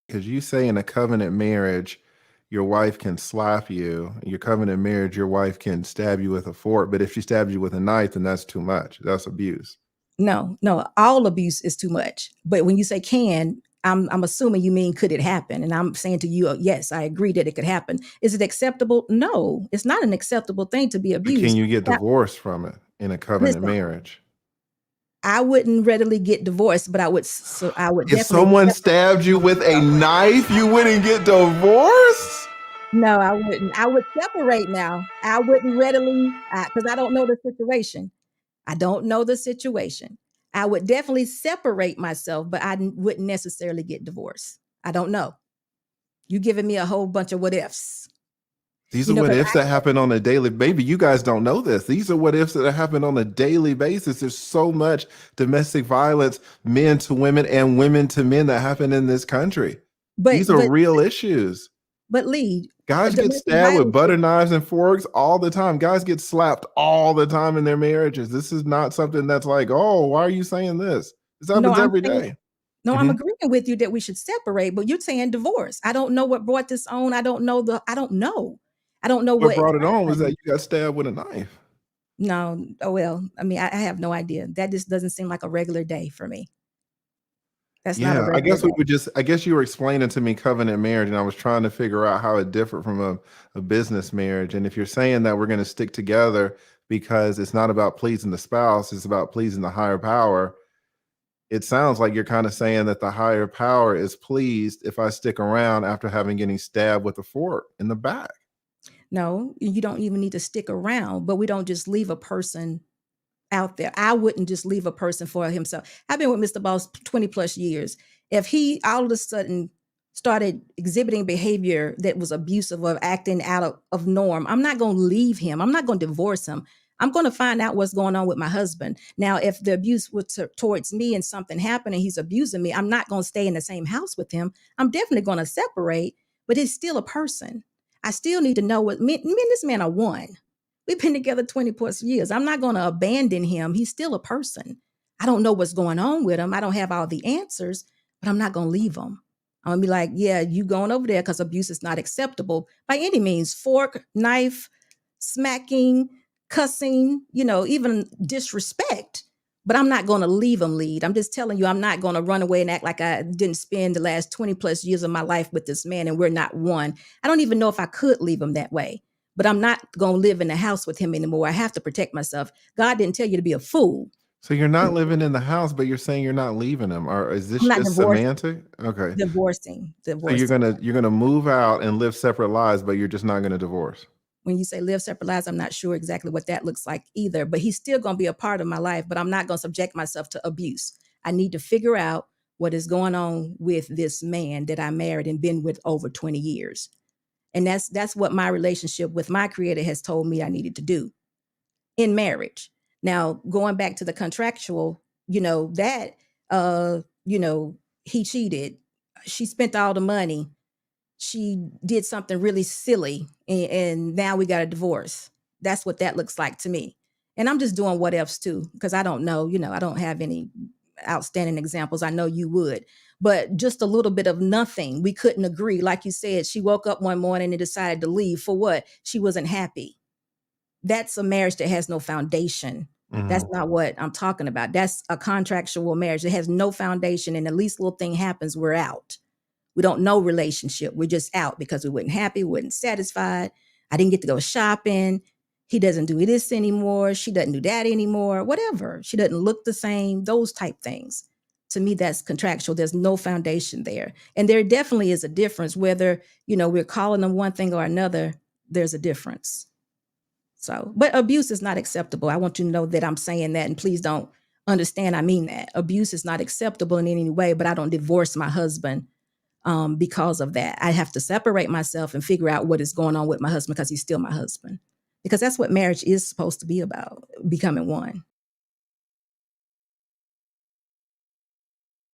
Because you say in a covenant marriage, your wife can slap you. In your covenant marriage, your wife can stab you with a fork. But if she stabs you with a knife, then that's too much. That's abuse. No, no, all abuse is too much. But when you say can, I'm assuming you mean could it happen? And I'm saying to you, yes, I agree that it could happen. Is it acceptable? No, it's not an acceptable thing to be But can abused. you get Now, divorced from it in a covenant listen, marriage? I wouldn't readily get divorced, but I would If definitely someone separate. stabbed you with a knife, you wouldn't get divorced? No, I wouldn't. I would separate now. I wouldn't readily because I don't know the situation. I don't know the situation. I would definitely separate myself, but wouldn't necessarily get divorced. I don't know. You giving me a whole bunch of what ifs, These are what because ifs that happen on a daily. Maybe you guys don't know this. These are what ifs that happen on a daily basis. There's so much domestic violence, men to women and women to men, that happen in this country. but These are but real issues. but Lee, Guys get domestic stabbed with violence. butter knives and forks all the time. Guys get slapped all the time in their marriages. This is not something that's like, oh, why are you saying this? This No, happens I'm every saying day. no. I'm Mhm. agreeing with you that we should separate, but you're saying divorce. I don't know what brought this on. I don't know the. I don't know. I don't know What what brought it on was that happened. you got stabbed with a knife. No, oh well. I mean, I have no idea. That just doesn't seem like a regular day for me. That's not a Yeah, regular day. I guess you were explaining to me covenant marriage, and I was trying to figure out how it differed from a business marriage. And if you're saying that we're going to stick together because it's not about pleasing the spouse, it's about pleasing the higher power, it sounds like you're kind of saying that the higher power is pleased if I stick around after having getting stabbed with a fork in the back. No, you don't even need to stick around, but we don't just leave a person out there. I wouldn't just leave a person for himself. I've been with Mr. Boss 20 plus years. If he all of a sudden started exhibiting behavior that was abusive or acting out of norm, I'm not going to leave him. I'm not going to divorce him. I'm going to find out what's going on with my husband. Now, if the abuse was towards me and something happened and he's abusing me, I'm not going to stay in the same house with him. I'm definitely going to separate, but it's still a person. I still need to know what me and this man are one. We've been together 20 plus years. I'm not going to abandon him. He's still a person. I don't know what's going on with him. I don't have all the answers, but I'm not going to leave him. I'm going to be like, yeah, you going over there because abuse is not acceptable by any means. Fork, knife, smacking, cussing, even disrespect. But I'm not going to leave him lead. I'm just telling you, I'm not going to run away and act like I didn't spend the last 20 plus years of my life with this man and we're not one. I don't even know if I could leave him that way, but I'm not going to live in the house with him anymore. I have to protect myself. God didn't tell you to be a fool. So you're not living in the house, but you're saying you're not leaving him. Or is I'm this not just semantic? Okay. divorcing. So you're Divorcing. gonna move out and live separate lives, but you're just not gonna divorce. When you say live separate lives, I'm not sure exactly what that looks like either, but he's still going to be a part of my life, but I'm not going to subject myself to abuse. I need to figure out what is going on with this man that I married and been with over 20 years. And that's what my relationship with my creator has told me I needed to do in marriage. Now, going back to the contractual, that he cheated. She spent all the money. She did something really silly, and now we got a divorce. That's what that looks like to me. And I'm just doing what ifs too, because I don't know, I don't have any outstanding examples. I know you would, but just a little bit of nothing. We couldn't agree. Like you said, she woke up one morning and decided to leave for what? She wasn't happy. That's a marriage that has no foundation. That's Mhm. not what I'm talking about. That's a contractual marriage that has no foundation. And the least little thing happens, we're out. We don't know relationship. We're just out because we weren't happy, we weren't satisfied. I didn't get to go shopping. He doesn't do this anymore. She doesn't do that anymore. Whatever. She doesn't look the same. Those type things. To me, that's contractual. There's no foundation there. And there definitely is a difference whether, we're calling them one thing or another. There's a difference. So, but abuse is not acceptable. I want you to know that I'm saying that, and please don't understand. I mean that abuse is not acceptable in any way, but I don't divorce my husband because of that. I have to separate myself and figure out what is going on with my husband because he's still my husband. Because that's what marriage is supposed to be about, becoming one.